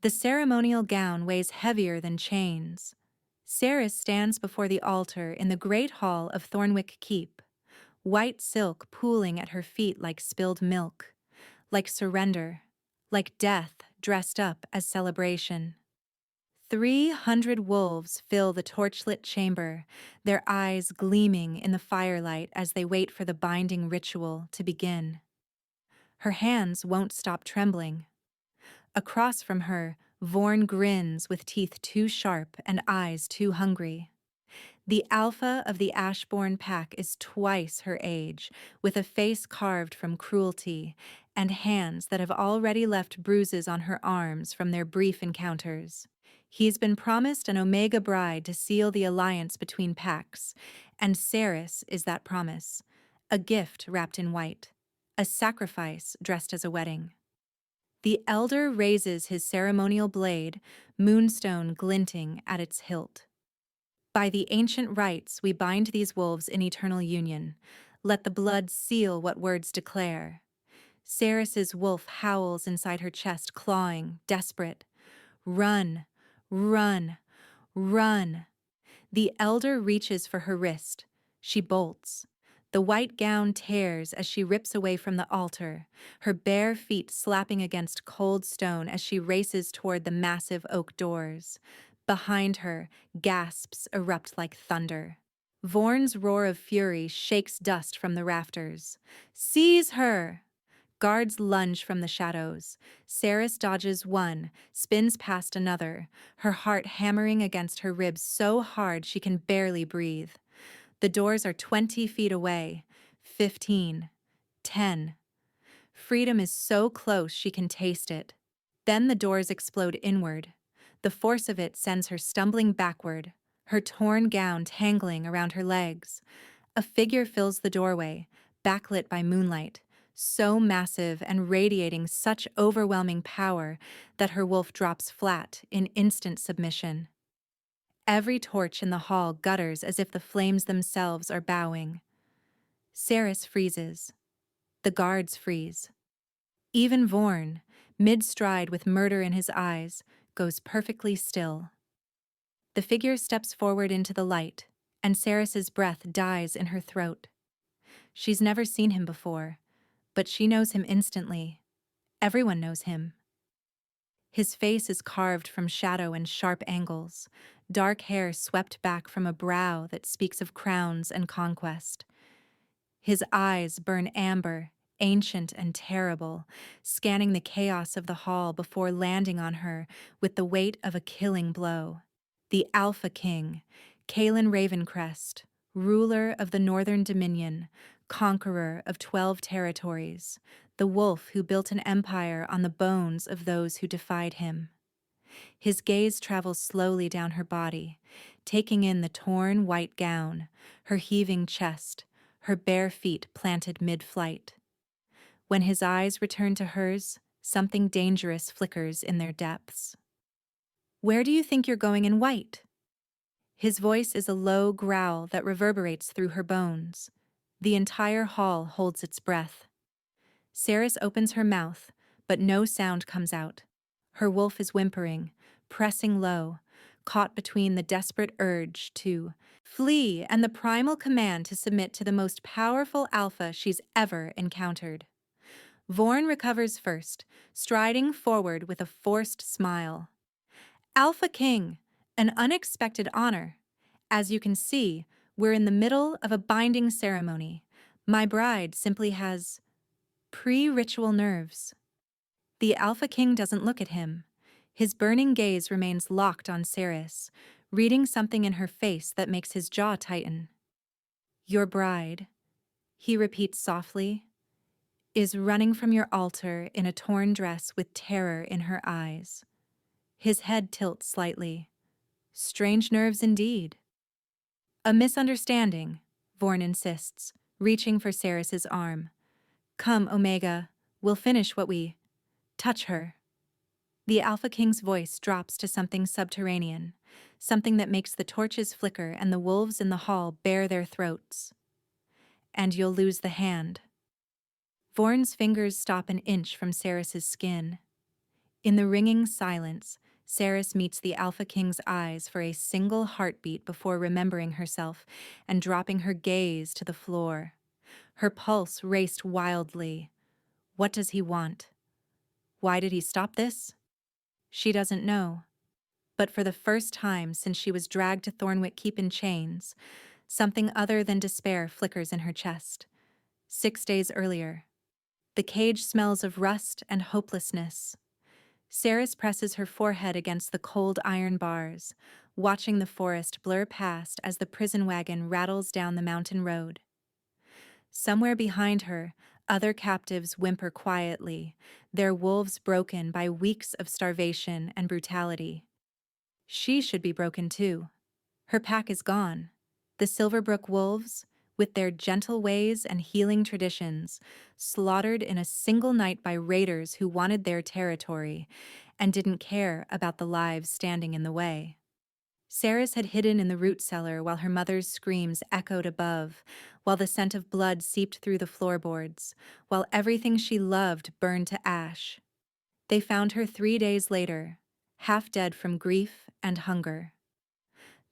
The ceremonial gown weighs heavier than chains. Ceres stands before the altar in the great hall of Thornwick Keep, white silk pooling at her feet like spilled milk, like surrender, like death dressed up as celebration. 300 wolves fill the torchlit chamber, their eyes gleaming in the firelight as they wait for the binding ritual to begin. Her hands won't stop trembling. Across from her, Vorn grins with teeth too sharp and eyes too hungry. The alpha of the Ashbourne pack is twice her age, with a face carved from cruelty and hands that have already left bruises on her arms from their brief encounters. He's been promised an Omega bride to seal the alliance between packs, and Ceres is that promise, a gift wrapped in white, a sacrifice dressed as a wedding. The elder raises his ceremonial blade, moonstone glinting at its hilt. By the ancient rites we bind these wolves in eternal union. Let the blood seal what words declare. Ceres's wolf howls inside her chest, clawing, desperate. Run, run, run. The elder reaches for her wrist. She bolts. The white gown tears as she rips away from the altar, her bare feet slapping against cold stone as she races toward the massive oak doors. Behind her, gasps erupt like thunder. Vorn's roar of fury shakes dust from the rafters. Seize her! Guards lunge from the shadows. Ceres dodges one, spins past another, her heart hammering against her ribs so hard she can barely breathe. The doors are 20 feet away. 15. 10. Freedom is so close she can taste it. Then the doors explode inward. The force of it sends her stumbling backward, her torn gown tangling around her legs. A figure fills the doorway, backlit by moonlight, so massive and radiating such overwhelming power that her wolf drops flat in instant submission. Every torch in the hall gutters as if the flames themselves are bowing. Ceres freezes. The guards freeze. Even Vorn, mid-stride with murder in his eyes, goes perfectly still. The figure steps forward into the light, and Ceres's breath dies in her throat. She's never seen him before, but she knows him instantly. Everyone knows him. His face is carved from shadow and sharp angles, dark hair swept back from a brow that speaks of crowns and conquest. His eyes burn amber, ancient and terrible, scanning the chaos of the hall before landing on her with the weight of a killing blow. The Alpha King, Kaelin Ravencrest, ruler of the Northern Dominion, conqueror of 12 territories, the wolf who built an empire on the bones of those who defied him. His gaze travels slowly down her body, taking in the torn white gown, her heaving chest, her bare feet planted mid-flight. When his eyes return to hers, something dangerous flickers in their depths. "Where do you think you're going in white?" His voice is a low growl that reverberates through her bones. The entire hall holds its breath. Ceres opens her mouth, but no sound comes out. Her wolf is whimpering, pressing low, caught between the desperate urge to flee and the primal command to submit to the most powerful alpha she's ever encountered. Vorn recovers first, striding forward with a forced smile. "Alpha King, an unexpected honor. As you can see, we're in the middle of a binding ceremony. My bride simply has pre-ritual nerves." The Alpha King doesn't look at him. His burning gaze remains locked on Ceres, reading something in her face that makes his jaw tighten. "Your bride," he repeats softly, "is running from your altar in a torn dress with terror in her eyes." His head tilts slightly. Strange nerves indeed. "A misunderstanding," Vorn insists, reaching for Ceres's arm. "Come, Omega, we'll finish what we... touch her." The Alpha King's voice drops to something subterranean, something that makes the torches flicker and the wolves in the hall bare their throats. "And you'll lose the hand." Vorn's fingers stop an inch from Ceres's skin. In the ringing silence, Ceres meets the Alpha King's eyes for a single heartbeat before remembering herself and dropping her gaze to the floor. Her pulse raced wildly. What does he want? Why did he stop this? She doesn't know. But for the first time since she was dragged to Thornwick Keep in chains, something other than despair flickers in her chest. 6 days earlier. The cage smells of rust and hopelessness. Ceres presses her forehead against the cold iron bars, watching the forest blur past as the prison wagon rattles down the mountain road. Somewhere behind her, other captives whimper quietly, their wolves broken by weeks of starvation and brutality. She should be broken too. Her pack is gone. The Silverbrook wolves, with their gentle ways and healing traditions, slaughtered in a single night by raiders who wanted their territory and didn't care about the lives standing in the way. Ceres had hidden in the root cellar while her mother's screams echoed above, while the scent of blood seeped through the floorboards, while everything she loved burned to ash. They found her 3 days later, half dead from grief and hunger.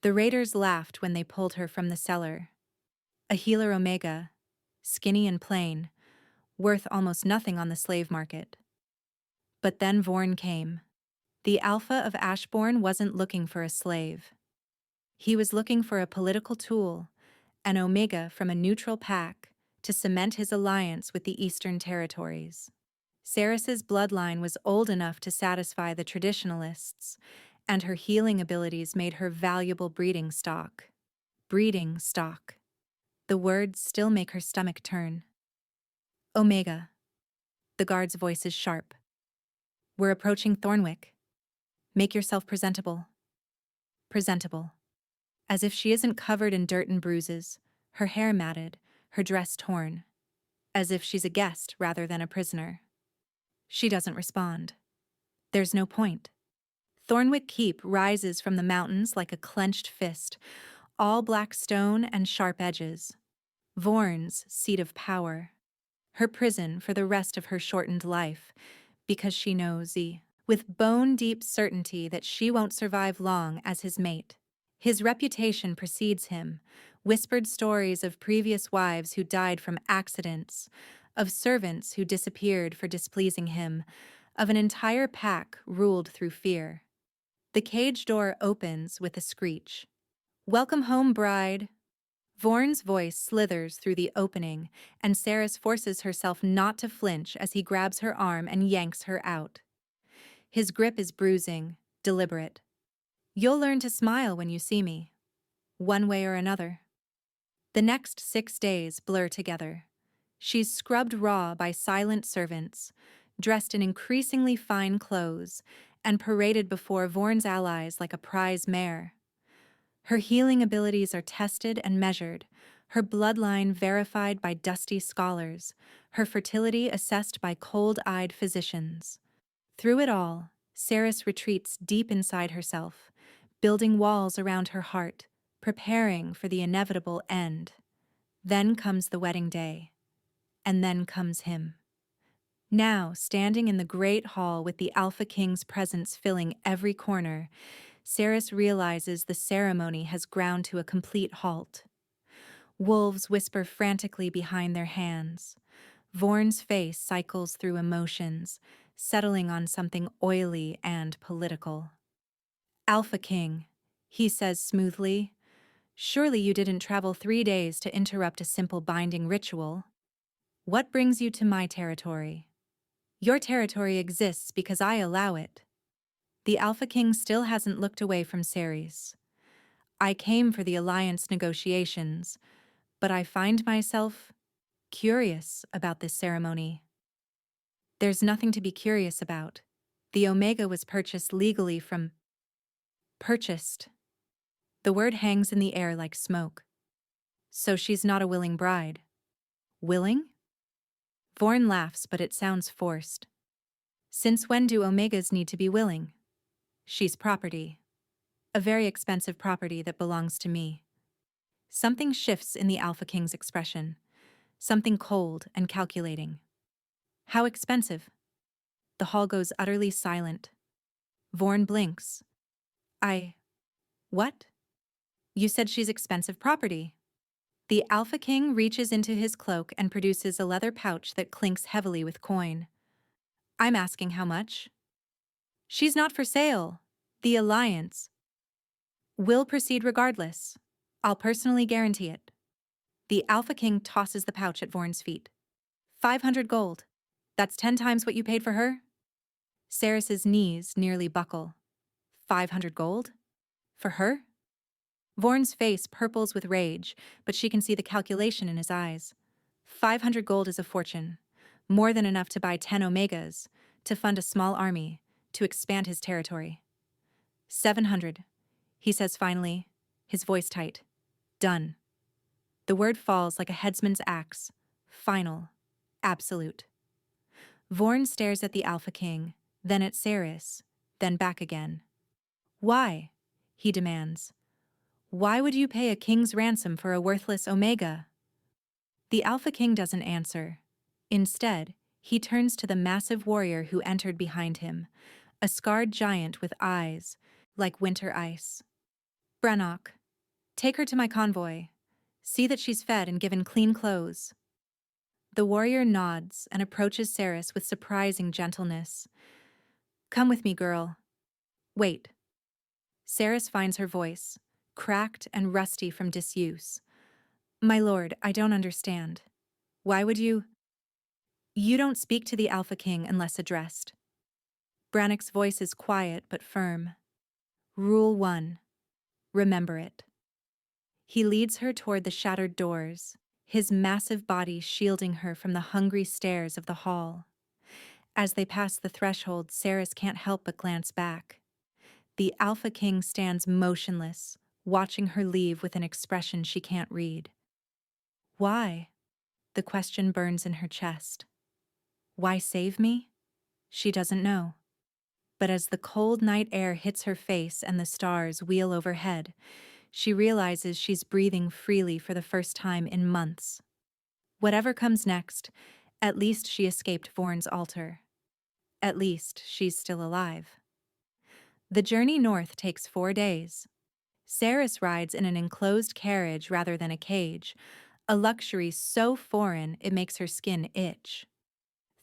The raiders laughed when they pulled her from the cellar. A healer Omega, skinny and plain, worth almost nothing on the slave market. But then Vorn came. The Alpha of Ashbourne wasn't looking for a slave. He was looking for a political tool, an Omega from a neutral pack, to cement his alliance with the Eastern Territories. Ceres's bloodline was old enough to satisfy the traditionalists, and her healing abilities made her valuable breeding stock. Breeding stock. The words still make her stomach turn. Omega. The guard's voice is sharp. We're approaching Thornwick. Make yourself presentable. Presentable. As if she isn't covered in dirt and bruises, her hair matted, her dress torn. As if she's a guest rather than a prisoner. She doesn't respond. There's no point. Thornwick Keep rises from the mountains like a clenched fist, all black stone and sharp edges. Vorn's seat of power. Her prison for the rest of her shortened life, because she knows with bone-deep certainty that she won't survive long as his mate. His reputation precedes him, whispered stories of previous wives who died from accidents, of servants who disappeared for displeasing him, of an entire pack ruled through fear. The cage door opens with a screech. Welcome home, bride. Vorn's voice slithers through the opening, and Ceres forces herself not to flinch as he grabs her arm and yanks her out. His grip is bruising, deliberate. You'll learn to smile when you see me, one way or another. The next 6 days blur together. She's scrubbed raw by silent servants, dressed in increasingly fine clothes, and paraded before Vorn's allies like a prize mare. Her healing abilities are tested and measured, her bloodline verified by dusty scholars, her fertility assessed by cold-eyed physicians. Through it all, Ceres retreats deep inside herself, building walls around her heart, preparing for the inevitable end. Then comes the wedding day. And then comes him. Now, standing in the great hall with the Alpha King's presence filling every corner, Ceres realizes the ceremony has ground to a complete halt. Wolves whisper frantically behind their hands. Vorn's face cycles through emotions, settling on something oily and political. Alpha King, he says smoothly, surely you didn't travel 3 days to interrupt a simple binding ritual. What brings you to my territory? Your territory exists because I allow it. The Alpha King still hasn't looked away from Ceres. I came for the alliance negotiations, but I find myself curious about this ceremony. There's nothing to be curious about. The Omega was purchased legally from... Purchased. The word hangs in the air like smoke. So she's not a willing bride. Willing? Vorn laughs, but it sounds forced. Since when do Omegas need to be willing? She's property. A very expensive property that belongs to me. Something shifts in the Alpha King's expression. Something cold and calculating. How expensive? The hall goes utterly silent. Vorn blinks. What? You said she's expensive property. The Alpha King reaches into his cloak and produces a leather pouch that clinks heavily with coin. I'm asking how much? She's not for sale. The Alliance will proceed regardless. I'll personally guarantee it. The Alpha King tosses the pouch at Vorn's feet. 500 gold. That's 10 times what you paid for her? Saris's knees nearly buckle. 500 gold? For her? Vorn's face purples with rage, but she can see the calculation in his eyes. 500 gold is a fortune. More than enough to buy 10 Omegas, to fund a small army, to expand his territory. 700, he says finally, his voice tight. Done. The word falls like a headsman's axe. Final. Absolute. Vorn stares at the Alpha King, then at Saris, then back again. Why? He demands. Why would you pay a king's ransom for a worthless Omega? The Alpha King doesn't answer. Instead, he turns to the massive warrior who entered behind him, a scarred giant with eyes like winter ice. Brannock, take her to my convoy. See that she's fed and given clean clothes. The warrior nods and approaches Saris with surprising gentleness. Come with me, girl. Wait. Saris finds her voice, cracked and rusty from disuse. My lord, I don't understand. Why would you? You don't speak to the Alpha King unless addressed. Brannock's voice is quiet but firm. Rule 1. Remember it. He leads her toward the shattered doors, his massive body shielding her from the hungry stares of the hall. As they pass the threshold, Saris can't help but glance back. The Alpha King stands motionless, watching her leave with an expression she can't read. Why? The question burns in her chest. Why save me? She doesn't know. But as the cold night air hits her face and the stars wheel overhead, she realizes she's breathing freely for the first time in months. Whatever comes next, at least she escaped Vorn's altar. At least she's still alive. The journey north takes 4 days. Saris rides in an enclosed carriage rather than a cage, a luxury so foreign it makes her skin itch.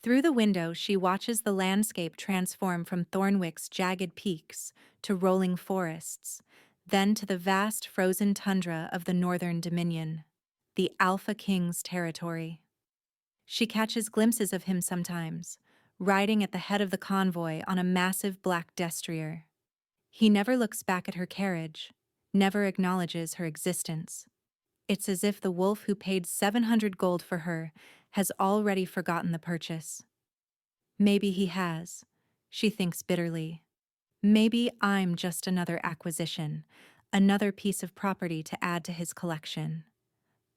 Through the window, she watches the landscape transform from Thornwick's jagged peaks to rolling forests, then to the vast frozen tundra of the Northern Dominion, the Alpha King's territory. She catches glimpses of him sometimes, riding at the head of the convoy on a massive black destrier. He never looks back at her carriage, never acknowledges her existence. It's as if the wolf who paid 700 gold for her has already forgotten the purchase. Maybe he has, she thinks bitterly. Maybe I'm just another acquisition, another piece of property to add to his collection.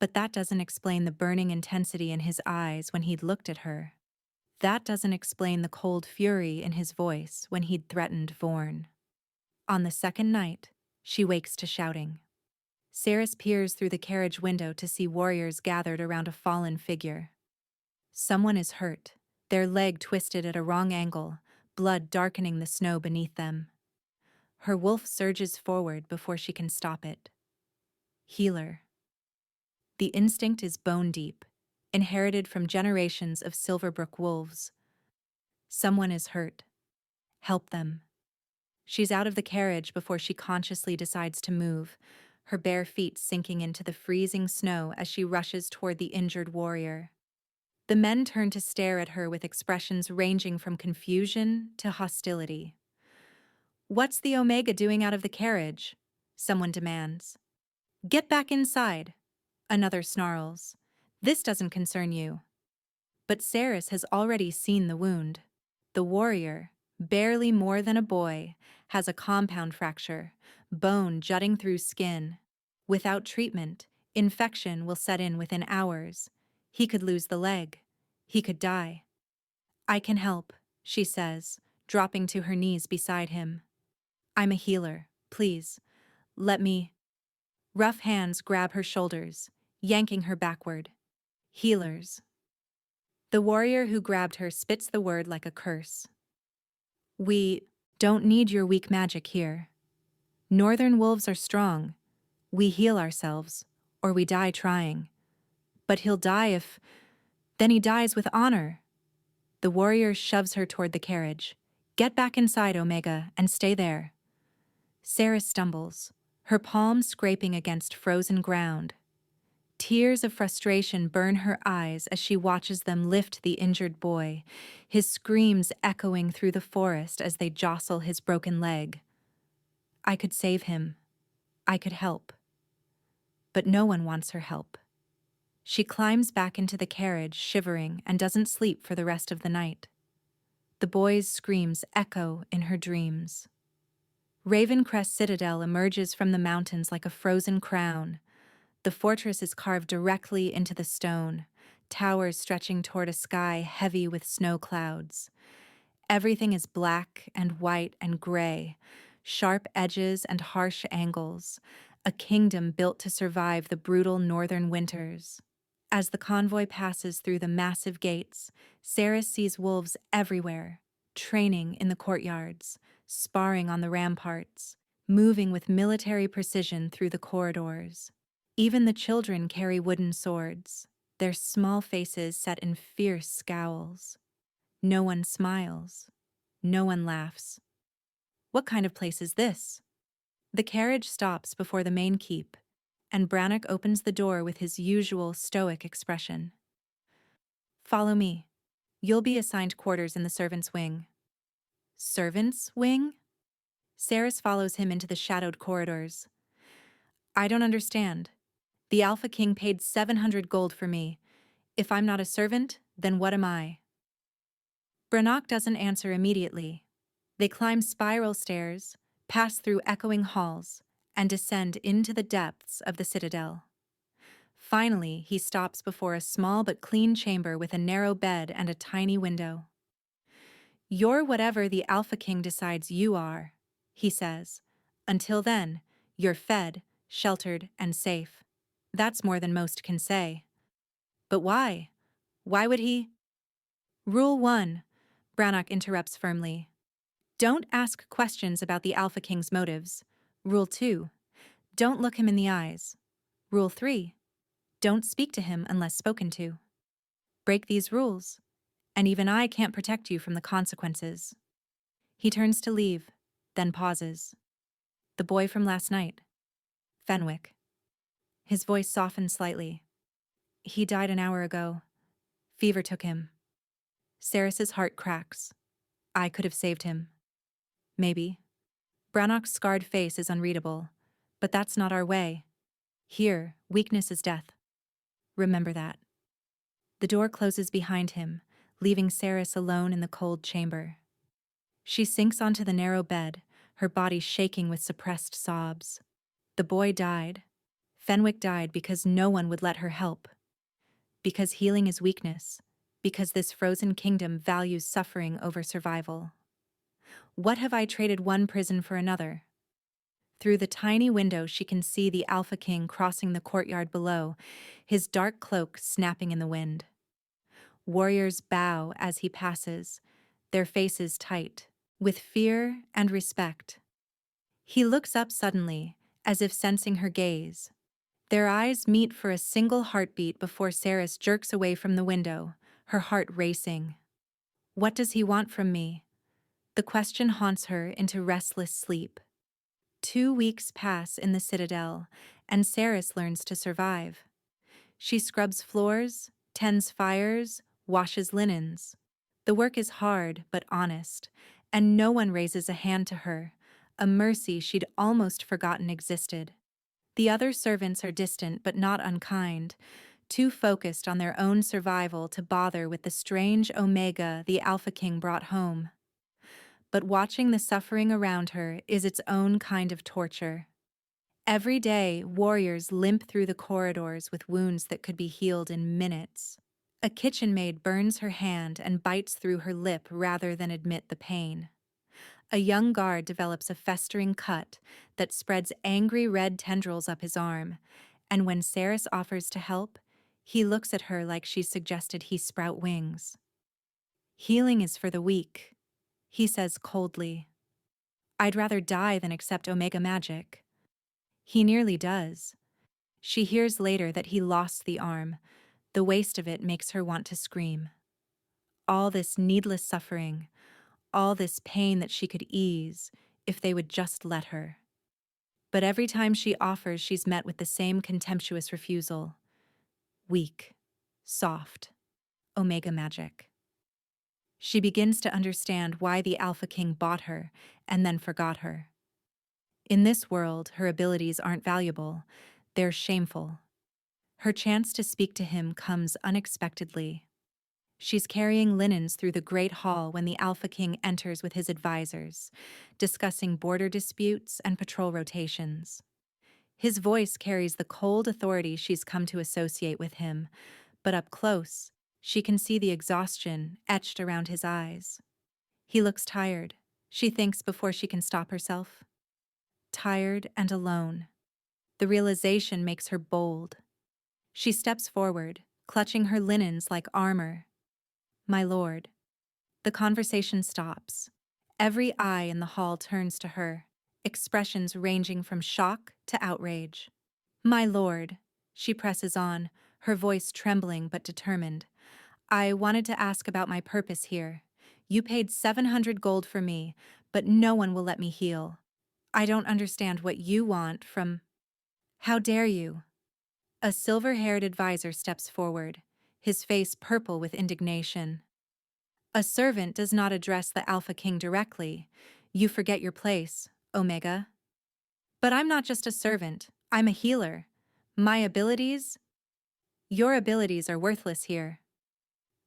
But that doesn't explain the burning intensity in his eyes when he'd looked at her. That doesn't explain the cold fury in his voice when he'd threatened Vorn. On the second night, she wakes to shouting. Saris peers through the carriage window to see warriors gathered around a fallen figure. Someone is hurt, their leg twisted at a wrong angle, blood darkening the snow beneath them. Her wolf surges forward before she can stop it. Healer. The instinct is bone deep, inherited from generations of Silverbrook wolves. Someone is hurt. Help them. She's out of the carriage before she consciously decides to move, her bare feet sinking into the freezing snow as she rushes toward the injured warrior. The men turn to stare at her with expressions ranging from confusion to hostility. What's the Omega doing out of the carriage? Someone demands. Get back inside, another snarls. This doesn't concern you. But Saris has already seen the wound. The warrior, barely more than a boy, has a compound fracture, bone jutting through skin. Without treatment, infection will set in within hours. He could lose the leg. He could die. I can help, she says, dropping to her knees beside him. I'm a healer, please. Let me. Rough hands grab her shoulders, yanking her backward. Healers. The warrior who grabbed her spits the word like a curse. We don't need your weak magic here. Northern wolves are strong. We heal ourselves, or we die trying. But he'll die if... Then he dies with honor. The warrior shoves her toward the carriage. Get back inside, Omega, and stay there. Sarah stumbles, her palms scraping against frozen ground. Tears of frustration burn her eyes as she watches them lift the injured boy, his screams echoing through the forest as they jostle his broken leg. I could save him. I could help. But no one wants her help. She climbs back into the carriage, shivering, and doesn't sleep for the rest of the night. The boy's screams echo in her dreams. Ravencrest Citadel emerges from the mountains like a frozen crown. The fortress is carved directly into the stone, towers stretching toward a sky heavy with snow clouds. Everything is black and white and gray, sharp edges and harsh angles, a kingdom built to survive the brutal northern winters. As the convoy passes through the massive gates, Sarah sees wolves everywhere, training in the courtyards, sparring on the ramparts, moving with military precision through the corridors. Even the children carry wooden swords, their small faces set in fierce scowls. No one smiles. No one laughs. What kind of place is this? The carriage stops before the main keep, and Brannock opens the door with his usual stoic expression. Follow me. You'll be assigned quarters in the servants' wing. Servants' wing? Saris follows him into the shadowed corridors. I don't understand. The Alpha King paid 700 gold for me. If I'm not a servant, then what am I? Brannock doesn't answer immediately. They climb spiral stairs, pass through echoing halls, and descend into the depths of the Citadel. Finally, he stops before a small but clean chamber with a narrow bed and a tiny window. You're whatever the Alpha King decides you are, he says. Until then, you're fed, sheltered, and safe. That's more than most can say. But why? Why would he? Rule 1, Brannock interrupts firmly. Don't ask questions about the Alpha King's motives. Rule 2, don't look him in the eyes. Rule 3, don't speak to him unless spoken to. Break these rules, and even I can't protect you from the consequences. He turns to leave, then pauses. The boy from last night. Fenwick. His voice softens slightly. He died an hour ago. Fever took him. Saris's heart cracks. I could have saved him. Maybe. Brannock's scarred face is unreadable, but that's not our way. Here, weakness is death. Remember that. The door closes behind him, leaving Saris alone in the cold chamber. She sinks onto the narrow bed, her body shaking with suppressed sobs. The boy died. Fenwick died because no one would let her help. Because healing is weakness. Because this frozen kingdom values suffering over survival. What have I traded one prison for another? Through the tiny window she can see the Alpha King crossing the courtyard below, his dark cloak snapping in the wind. Warriors bow as he passes, their faces tight, with fear and respect. He looks up suddenly, as if sensing her gaze. Their eyes meet for a single heartbeat before Saris jerks away from the window, her heart racing. What does he want from me? The question haunts her into restless sleep. 2 weeks pass in the Citadel, and Saris learns to survive. She scrubs floors, tends fires, washes linens. The work is hard but honest, and no one raises a hand to her, a mercy she'd almost forgotten existed. The other servants are distant but not unkind, too focused on their own survival to bother with the strange Omega the Alpha King brought home. But watching the suffering around her is its own kind of torture. Every day, warriors limp through the corridors with wounds that could be healed in minutes. A kitchen maid burns her hand and bites through her lip rather than admit the pain. A young guard develops a festering cut that spreads angry red tendrils up his arm, and when Saris offers to help, he looks at her like she suggested he sprout wings. Healing is for the weak. He says coldly, "I'd rather die than accept Omega magic." He nearly does. She hears later that he lost the arm. The waste of it makes her want to scream. All this needless suffering, all this pain that she could ease if they would just let her. But every time she offers, she's met with the same contemptuous refusal. Weak, soft, Omega magic. She begins to understand why the Alpha King bought her and then forgot her. In this world, her abilities aren't valuable, they're shameful. Her chance to speak to him comes unexpectedly. She's carrying linens through the Great Hall when the Alpha King enters with his advisors, discussing border disputes and patrol rotations. His voice carries the cold authority she's come to associate with him, but up close, she can see the exhaustion etched around his eyes. He looks tired, she thinks before she can stop herself. Tired and alone. The realization makes her bold. She steps forward, clutching her linens like armor. "My lord." The conversation stops. Every eye in the hall turns to her, expressions ranging from shock to outrage. "My lord," she presses on, her voice trembling but determined. "I wanted to ask about my purpose here. You paid 700 gold for me, but no one will let me heal. I don't understand what you want from—" "How dare you?" A silver-haired advisor steps forward, his face purple with indignation. "A servant does not address the Alpha King directly. You forget your place, Omega." "But I'm not just a servant, I'm a healer. My abilities—" "Your abilities are worthless here."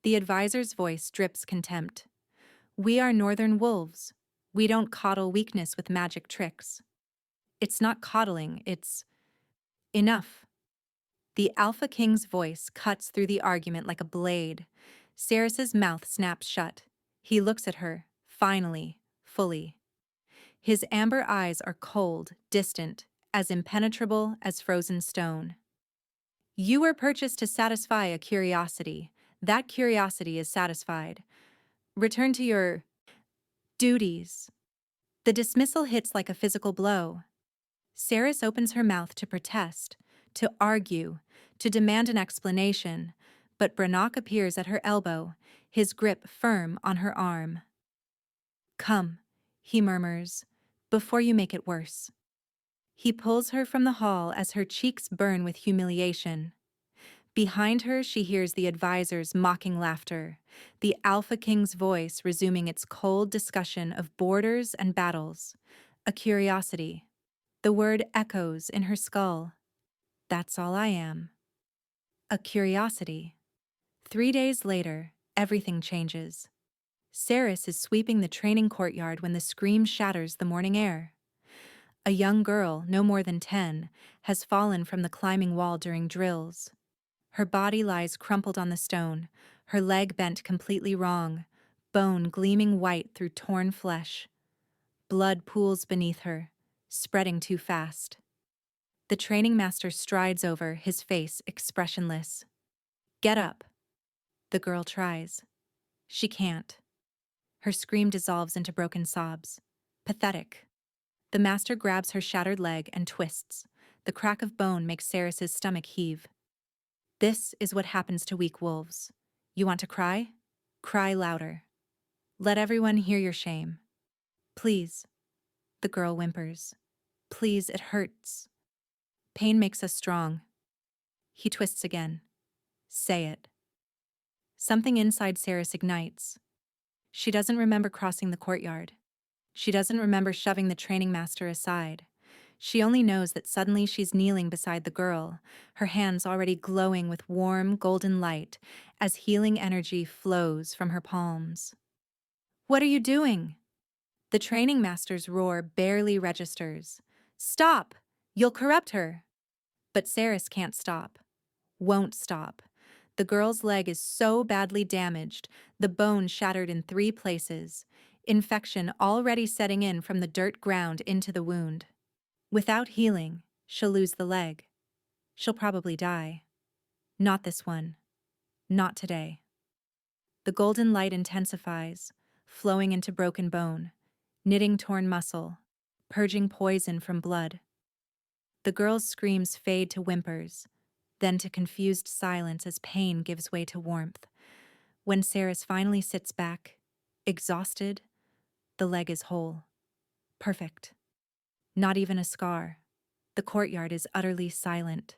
The advisor's voice drips contempt. "We are northern wolves. We don't coddle weakness with magic tricks." "It's not coddling, it's—" "Enough." The Alpha King's voice cuts through the argument like a blade. Ceres's mouth snaps shut. He looks at her, finally, fully. His amber eyes are cold, distant, as impenetrable as frozen stone. "You were purchased to satisfy a curiosity. That curiosity is satisfied. Return to your duties." The dismissal hits like a physical blow. Ceres opens her mouth to protest, to argue, to demand an explanation, but Brannock appears at her elbow, his grip firm on her arm. "Come," he murmurs, "before you make it worse." He pulls her from the hall as her cheeks burn with humiliation. Behind her, she hears the advisor's mocking laughter, the Alpha King's voice resuming its cold discussion of borders and battles. A curiosity. The word echoes in her skull. That's all I am. A curiosity. 3 days later, everything changes. Ceres is sweeping the training courtyard when the scream shatters the morning air. A young girl, no more than 10, has fallen from the climbing wall during drills. Her body lies crumpled on the stone, her leg bent completely wrong, bone gleaming white through torn flesh. Blood pools beneath her, spreading too fast. The training master strides over, his face expressionless. "Get up." The girl tries. She can't. Her scream dissolves into broken sobs. Pathetic. The master grabs her shattered leg and twists. The crack of bone makes Ceres's stomach heave. This is what happens to weak wolves. You want to cry? Cry louder. Let everyone hear your shame. "Please." The girl whimpers. "Please, it hurts." "Pain makes us strong." He twists again. "Say it." Something inside Ceres ignites. She doesn't remember crossing the courtyard. She doesn't remember shoving the training master aside. She only knows that suddenly she's kneeling beside the girl, her hands already glowing with warm, golden light as healing energy flows from her palms. "What are you doing?" The training master's roar barely registers. "Stop! You'll corrupt her!" But Ceres can't stop. Won't stop. The girl's leg is so badly damaged, the bone shattered in 3 places, infection already setting in from the dirt ground into the wound. Without healing, she'll lose the leg. She'll probably die. Not this one. Not today. The golden light intensifies, flowing into broken bone, knitting torn muscle, purging poison from blood. The girl's screams fade to whimpers, then to confused silence as pain gives way to warmth. When Saris finally sits back, exhausted, the leg is whole. Perfect. Not even a scar. The courtyard is utterly silent.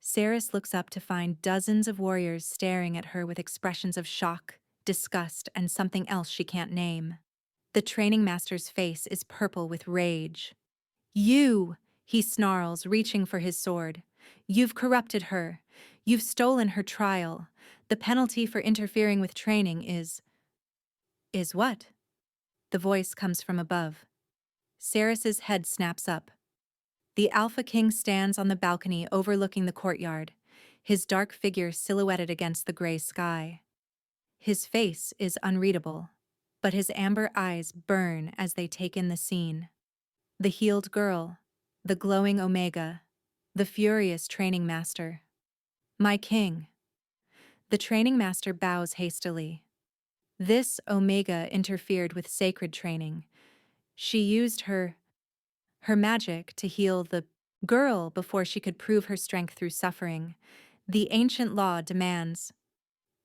Saris looks up to find dozens of warriors staring at her with expressions of shock, disgust, and something else she can't name. The training master's face is purple with rage. "You!" he snarls, reaching for his sword. "You've corrupted her. You've stolen her trial. The penalty for interfering with training is..." "Is what?" The voice comes from above. Saris's head snaps up. The Alpha King stands on the balcony overlooking the courtyard, his dark figure silhouetted against the gray sky. His face is unreadable, but his amber eyes burn as they take in the scene. The healed girl, the glowing Omega, the furious training master. "My king." The training master bows hastily. This Omega interfered with sacred training. She used her magic to heal the girl before she could prove her strength through suffering. The ancient law demands.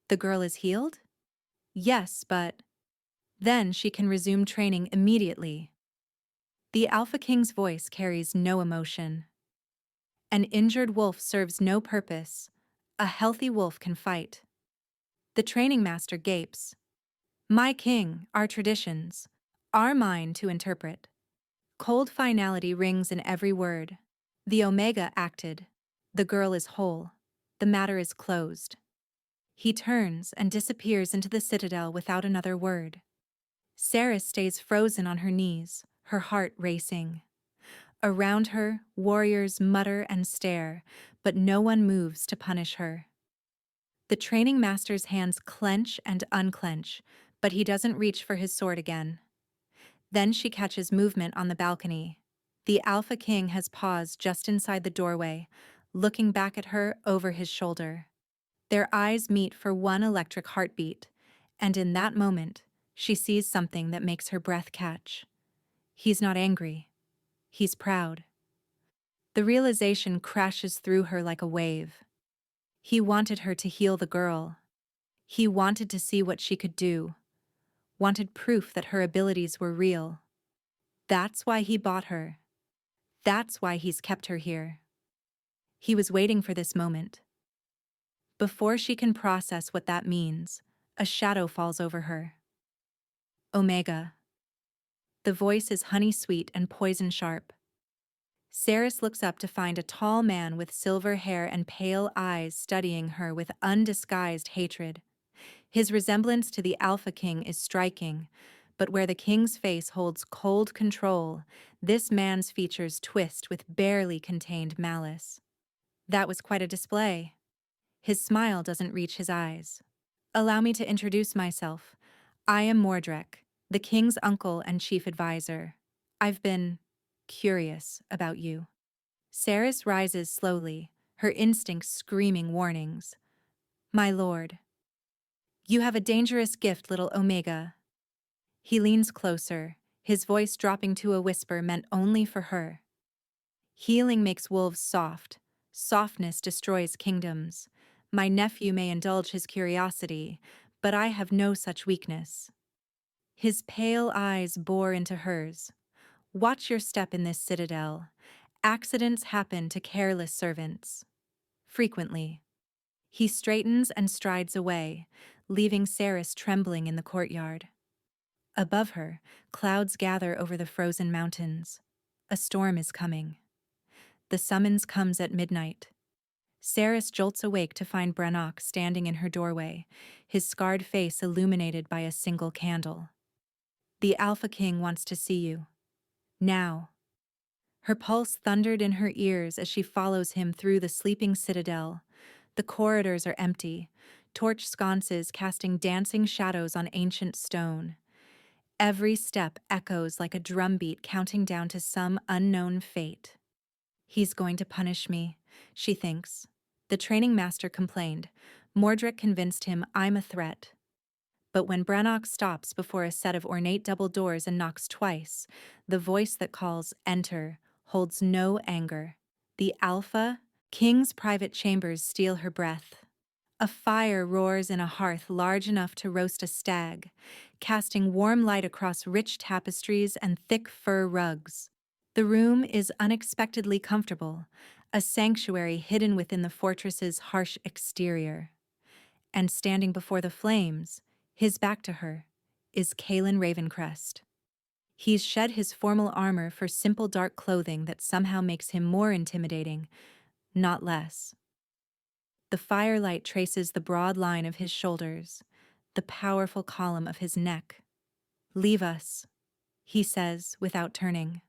The girl is healed? Yes, but then she can resume training immediately. The Alpha King's voice carries no emotion. An injured wolf serves no purpose. A healthy wolf can fight. The training master gapes. "My king, our traditions, are mine to interpret." Cold finality rings in every word. The Omega acted. The girl is whole. The matter is closed. He turns and disappears into the Citadel without another word. Saris stays frozen on her knees, her heart racing. Around her, warriors mutter and stare, but no one moves to punish her. The training master's hands clench and unclench, but he doesn't reach for his sword again. Then she catches movement on the balcony. The Alpha King has paused just inside the doorway, looking back at her over his shoulder. Their eyes meet for one electric heartbeat, and in that moment, she sees something that makes her breath catch. He's not angry. He's proud. The realization crashes through her like a wave. He wanted her to heal the girl. He wanted to see what she could do. Wanted proof that her abilities were real. That's why he bought her. That's why he's kept her here. He was waiting for this moment. Before she can process what that means, a shadow falls over her. Omega. The voice is honey-sweet and poison-sharp. Saris looks up to find a tall man with silver hair and pale eyes studying her with undisguised hatred. His resemblance to the Alpha King is striking, but where the king's face holds cold control, this man's features twist with barely contained malice. That was quite a display. His smile doesn't reach his eyes. "Allow me to introduce myself. I am Mordrek, the king's uncle and chief advisor. I've been curious about you." Saris rises slowly, her instincts screaming warnings. "My lord." "You have a dangerous gift, little Omega." He leans closer, his voice dropping to a whisper meant only for her. "Healing makes wolves soft. Softness destroys kingdoms. My nephew may indulge his curiosity, but I have no such weakness." His pale eyes bore into hers. "Watch your step in this citadel. Accidents happen to careless servants. Frequently." He straightens and strides away, leaving Saris trembling in the courtyard. Above her, clouds gather over the frozen mountains. A storm is coming. The summons comes at midnight. Saris jolts awake to find Brannock standing in her doorway, his scarred face illuminated by a single candle. "The Alpha King wants to see you. Now." Her pulse thundered in her ears as she follows him through the sleeping citadel. The corridors are empty, torch sconces casting dancing shadows on ancient stone. Every step echoes like a drumbeat counting down to some unknown fate. "He's going to punish me," she thinks. The training master complained. Mordrek convinced him I'm a threat. But when Brannock stops before a set of ornate double doors and knocks twice, the voice that calls, "Enter," holds no anger. The Alpha King's private chambers steal her breath. A fire roars in a hearth large enough to roast a stag, casting warm light across rich tapestries and thick fur rugs. The room is unexpectedly comfortable, a sanctuary hidden within the fortress's harsh exterior. And standing before the flames, his back to her, is Kalen Ravencrest. He's shed his formal armor for simple dark clothing that somehow makes him more intimidating, not less. The firelight traces the broad line of his shoulders, the powerful column of his neck. "Leave us," he says without turning.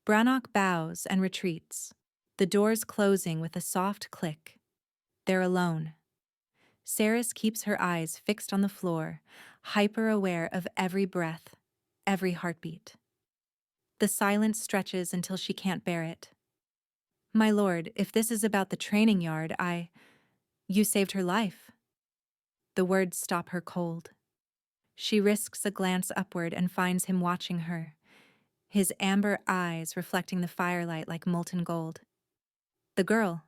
Brannock bows and retreats, the doors closing with a soft click. They're alone. Saris keeps her eyes fixed on the floor, hyper-aware of every breath, every heartbeat. The silence stretches until she can't bear it. "My lord, if this is about the training yard, You saved her life." The words stop her cold. She risks a glance upward and finds him watching her, his amber eyes reflecting the firelight like molten gold. "The girl,"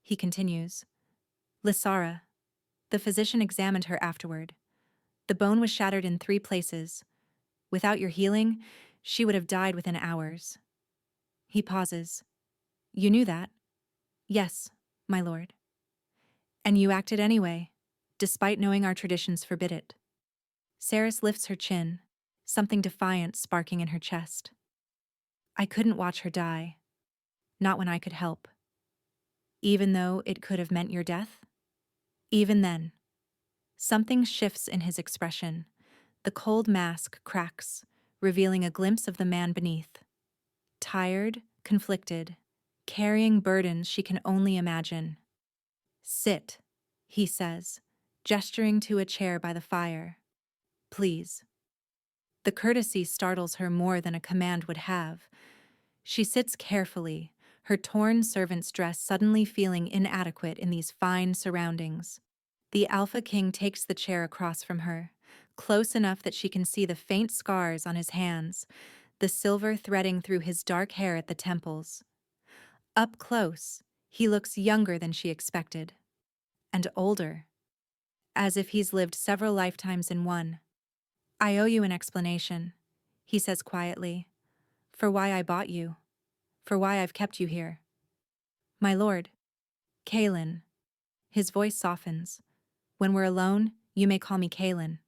he continues, "Lysara. The physician examined her afterward. The bone was shattered in 3 places. Without your healing, she would have died within hours." He pauses. "You knew that?" "Yes, my lord." "And you acted anyway, despite knowing our traditions forbid it." Saris lifts her chin, something defiant sparking in her chest. "I couldn't watch her die. Not when I could help. Even though it could have meant your death?" Even then. Something shifts in his expression. The cold mask cracks, revealing a glimpse of the man beneath. Tired, conflicted, carrying burdens she can only imagine. "Sit," he says, gesturing to a chair by the fire. "Please." The courtesy startles her more than a command would have. She sits carefully, her torn servant's dress suddenly feeling inadequate in these fine surroundings. The Alpha King takes the chair across from her, close enough that she can see the faint scars on his hands, the silver threading through his dark hair at the temples. Up close, he looks younger than she expected, and older, as if he's lived several lifetimes in one. "I owe you an explanation," he says quietly, "for why I bought you, for why I've kept you here." "My lord." "Kalen." His voice softens. "When we're alone, you may call me Kalen."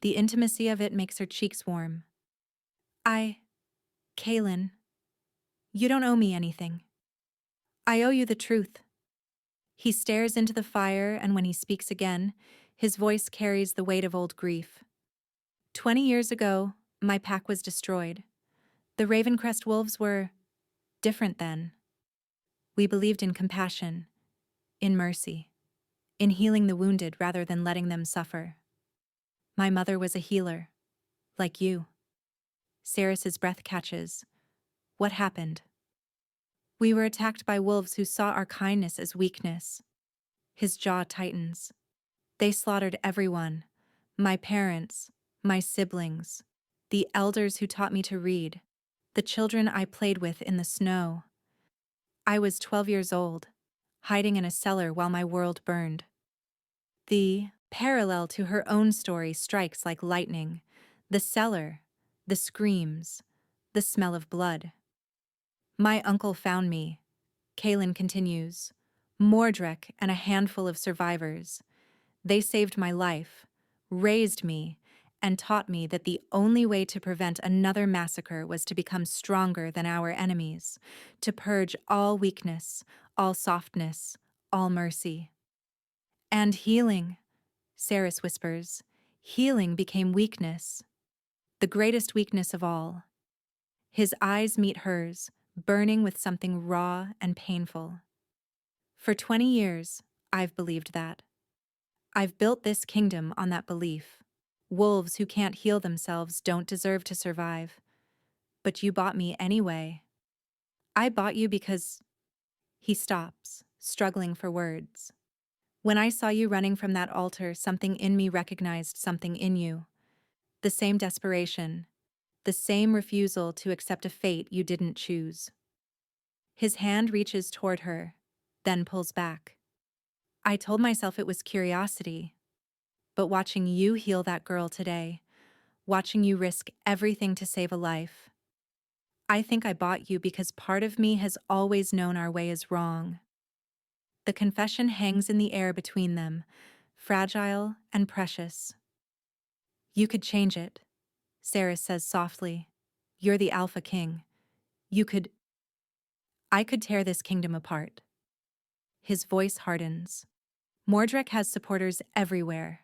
The intimacy of it makes her cheeks warm. Kalen, you don't owe me anything. I owe you the truth." He stares into the fire, and when he speaks again, his voice carries the weight of old grief. 20 years ago, my pack was destroyed. The Ravencrest wolves were different then. We believed in compassion, in mercy, in healing the wounded rather than letting them suffer. My mother was a healer, like you." Saris's breath catches. "What happened?" "We were attacked by wolves who saw our kindness as weakness." His jaw tightens. "They slaughtered everyone. My parents, my siblings, the elders who taught me to read, the children I played with in the snow. I was 12 years old, hiding in a cellar while my world burned." The parallel to her own story strikes like lightning. The cellar, the screams, the smell of blood. "My uncle found me," Kalen continues, "Mordrek and a handful of survivors. They saved my life, raised me, and taught me that the only way to prevent another massacre was to become stronger than our enemies, to purge all weakness, all softness, all mercy." "And healing," Saris whispers, "healing became weakness. The greatest weakness of all." His eyes meet hers, burning with something raw and painful. "For 20 years, I've believed that. I've built this kingdom on that belief. Wolves who can't heal themselves don't deserve to survive. But you bought me anyway. I bought you because—" He stops, struggling for words. When I saw you running from that altar, something in me recognized something in you. The same desperation, the same refusal to accept a fate you didn't choose. His hand reaches toward her, then pulls back. I told myself it was curiosity, but watching you heal that girl today, watching you risk everything to save a life, I think I bought you because part of me has always known our way is wrong. The confession hangs in the air between them, fragile and precious. You could change it, Sarah says softly. You're the Alpha King. You could. I could tear this kingdom apart. His voice hardens. Mordred has supporters everywhere.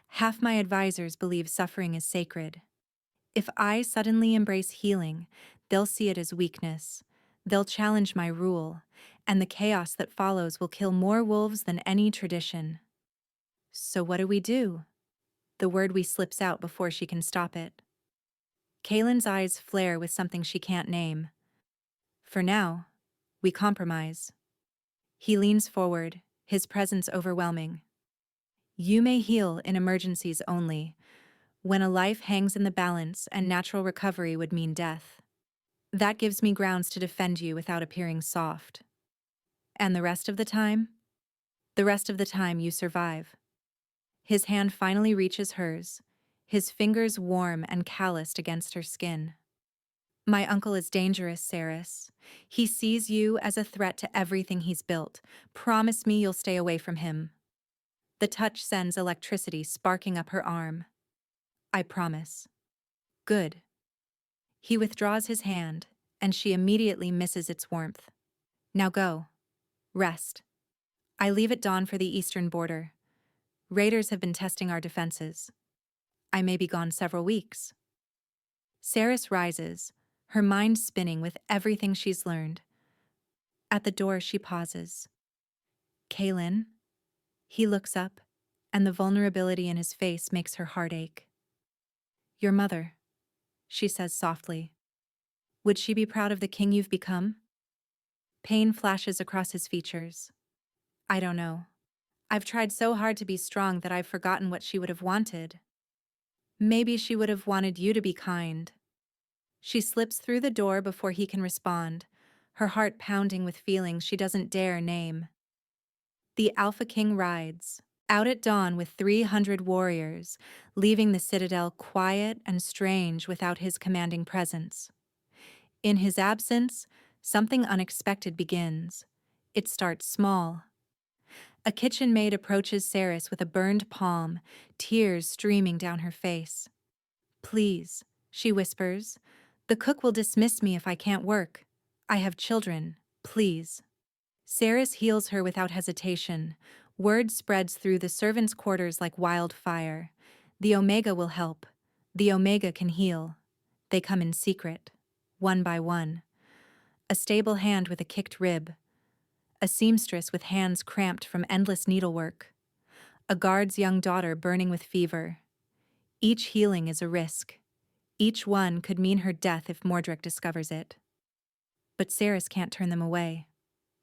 Half my advisors believe suffering is sacred. If I suddenly embrace healing, they'll see it as weakness. They'll challenge my rule, and the chaos that follows will kill more wolves than any tradition. So what do? The word we slips out before she can stop it. Kaylin's eyes flare with something she can't name. For now, we compromise. He leans forward, his presence overwhelming. You may heal in emergencies only, when a life hangs in the balance and natural recovery would mean death. That gives me grounds to defend you without appearing soft. And the rest of the time? The rest of the time you survive. His hand finally reaches hers, his fingers warm and calloused against her skin. My uncle is dangerous, Saris. He sees you as a threat to everything he's built. Promise me you'll stay away from him. The touch sends electricity sparking up her arm. I promise. Good. He withdraws his hand, and she immediately misses its warmth. Now go. Rest. I leave at dawn for the eastern border. Raiders have been testing our defenses. I may be gone several weeks. Saris rises, her mind spinning with everything she's learned. At the door, she pauses. Kaylin? He looks up, and the vulnerability in his face makes her heart ache. Your mother, she says softly. Would she be proud of the king you've become? Pain flashes across his features. I don't know. I've tried so hard to be strong that I've forgotten what she would have wanted. Maybe she would have wanted you to be kind. She slips through the door before he can respond, her heart pounding with feelings she doesn't dare name. The Alpha King rides, out at dawn with 300 warriors, leaving the Citadel quiet and strange without his commanding presence. In his absence, something unexpected begins. It starts small. A kitchen maid approaches Saris with a burned palm, tears streaming down her face. Please, she whispers, the cook will dismiss me if I can't work. I have children, please. Saris heals her without hesitation. Word spreads through the servants' quarters like wildfire. The Omega will help. The Omega can heal. They come in secret, one by one. A stable hand with a kicked rib. A seamstress with hands cramped from endless needlework. A guard's young daughter burning with fever. Each healing is a risk. Each one could mean her death if Mordred discovers it. But Saris can't turn them away.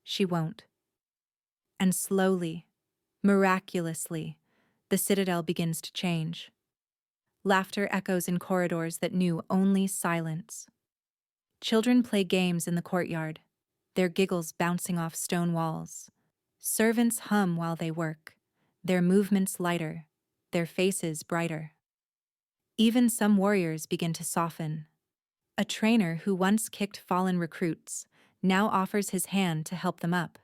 She won't. And slowly, miraculously, the Citadel begins to change. Laughter echoes in corridors that knew only silence. Children play games in the courtyard, their giggles bouncing off stone walls. Servants hum while they work, their movements lighter, their faces brighter. Even some warriors begin to soften. A trainer who once kicked fallen recruits now offers his hand to help them up.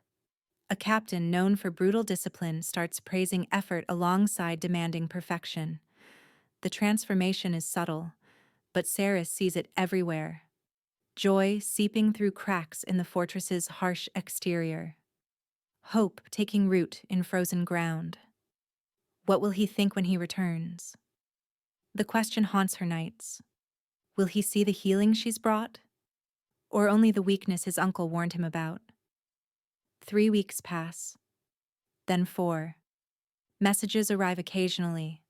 A captain known for brutal discipline starts praising effort alongside demanding perfection. The transformation is subtle, but Saris sees it everywhere. Joy seeping through cracks in the fortress's harsh exterior. Hope taking root in frozen ground. What will he think when he returns? The question haunts her nights. Will he see the healing she's brought? Or only the weakness his uncle warned him about? 3 weeks pass. Then 4. Messages arrive occasionally.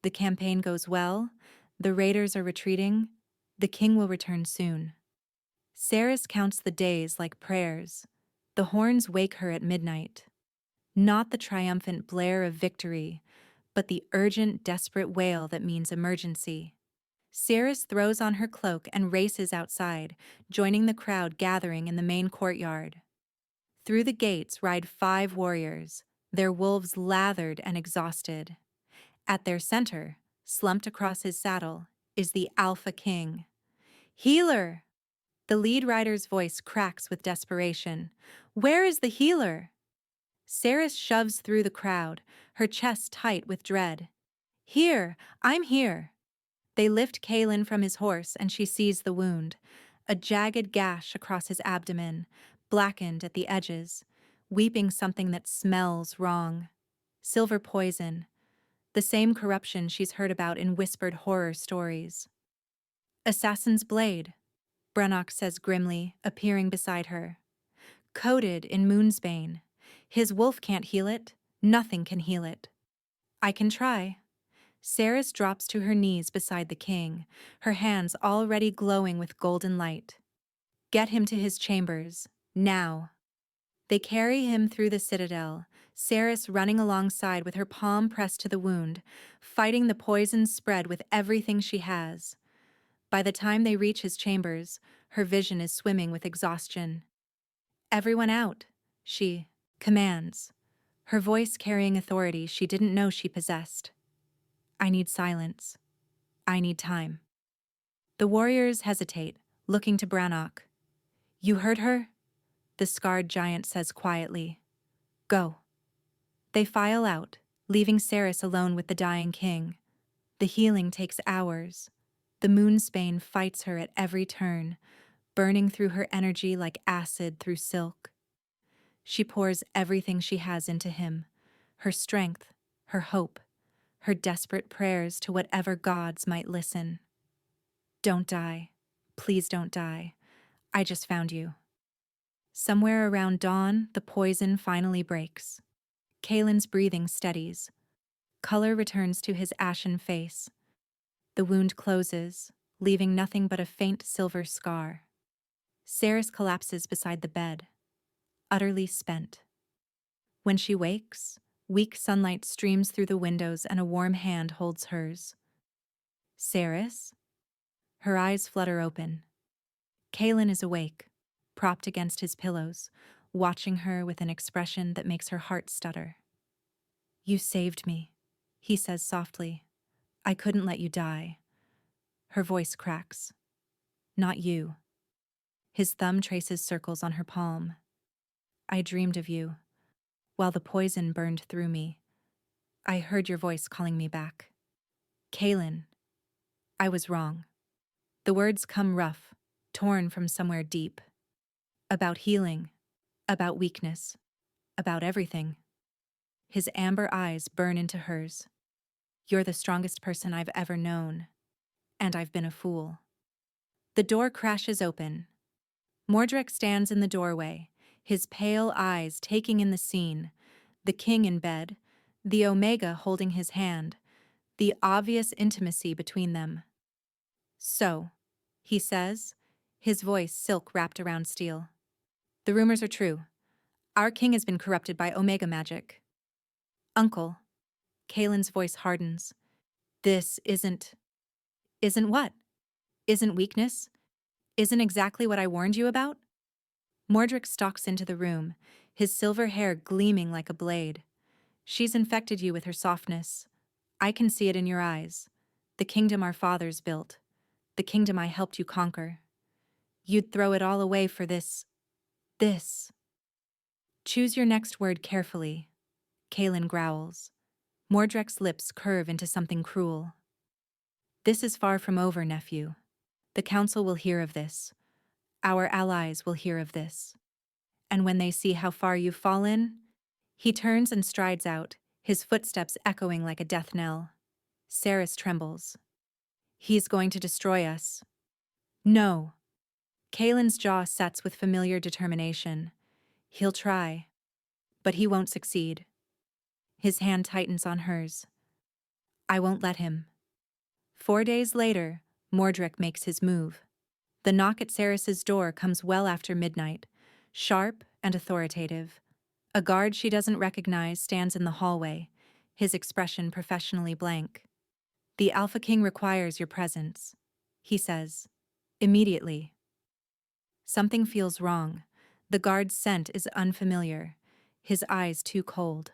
The campaign goes well. The raiders are retreating. The king will return soon. Saris counts the days like prayers. The horns wake her at midnight. Not the triumphant blare of victory, but the urgent, desperate wail that means emergency. Ceres throws on her cloak and races outside, joining the crowd gathering in the main courtyard. Through the gates ride 5 warriors, their wolves lathered and exhausted. At their center, slumped across his saddle, is the Alpha King. Healer! The lead rider's voice cracks with desperation. Where is the healer? Ceres shoves through the crowd, her chest tight with dread. Here, I'm here. They lift Kalen from his horse and she sees the wound, a jagged gash across his abdomen, blackened at the edges, weeping something that smells wrong. Silver poison, the same corruption she's heard about in whispered horror stories. Assassin's blade, Brannock says grimly, appearing beside her. Coated in moonsbane. His wolf can't heal it, nothing can heal it. I can try. Ceres drops to her knees beside the king, her hands already glowing with golden light. Get him to his chambers, now. They carry him through the Citadel, Ceres running alongside with her palm pressed to the wound, fighting the poison spread with everything she has. By the time they reach his chambers, her vision is swimming with exhaustion. Everyone out, she commands, her voice carrying authority she didn't know she possessed. I need silence. I need time. The warriors hesitate, looking to Brannock. You heard her? The scarred giant says quietly. Go. They file out, leaving Ceres alone with the dying king. The healing takes hours. The moonsbane fights her at every turn, burning through her energy like acid through silk. She pours everything she has into him, her strength, her hope, her desperate prayers to whatever gods might listen. Don't die. Please don't die. I just found you. Somewhere around dawn, the poison finally breaks. Kalen's breathing steadies. Color returns to his ashen face. The wound closes, leaving nothing but a faint silver scar. Ceres collapses beside the bed, utterly spent. When she wakes, weak sunlight streams through the windows and a warm hand holds hers. Ceres? Her eyes flutter open. Kalen is awake, propped against his pillows, watching her with an expression that makes her heart stutter. You saved me, he says softly. I couldn't let you die. Her voice cracks. Not you. His thumb traces circles on her palm. I dreamed of you, while the poison burned through me. I heard your voice calling me back. Kalen, I was wrong. The words come rough, torn from somewhere deep. About healing, about weakness, about everything. His amber eyes burn into hers. You're the strongest person I've ever known, and I've been a fool. The door crashes open. Mordred stands in the doorway, his pale eyes taking in the scene, the king in bed, the Omega holding his hand, the obvious intimacy between them. So, he says, his voice silk wrapped around steel. The rumors are true. Our king has been corrupted by Omega magic. Uncle. Kalen's voice hardens. This isn't what? Isn't weakness? Isn't exactly what I warned you about? Mordred stalks into the room, his silver hair gleaming like a blade. She's infected you with her softness. I can see it in your eyes. The kingdom our fathers built. The kingdom I helped you conquer. You'd throw it all away for this. Choose your next word carefully. Kalen growls. Mordred's lips curve into something cruel. This is far from over, nephew. The council will hear of this. Our allies will hear of this. And when they see how far you've fallen, he turns and strides out, his footsteps echoing like a death knell. Ceres trembles. He's going to destroy us. No. Kalen's jaw sets with familiar determination. He'll try, but he won't succeed. His hand tightens on hers. I won't let him. 4 days later, Mordred makes his move. The knock at Ceres's door comes well after midnight, sharp and authoritative. A guard she doesn't recognize stands in the hallway, his expression professionally blank. The Alpha King requires your presence, he says. Immediately. Something feels wrong. The guard's scent is unfamiliar, his eyes too cold.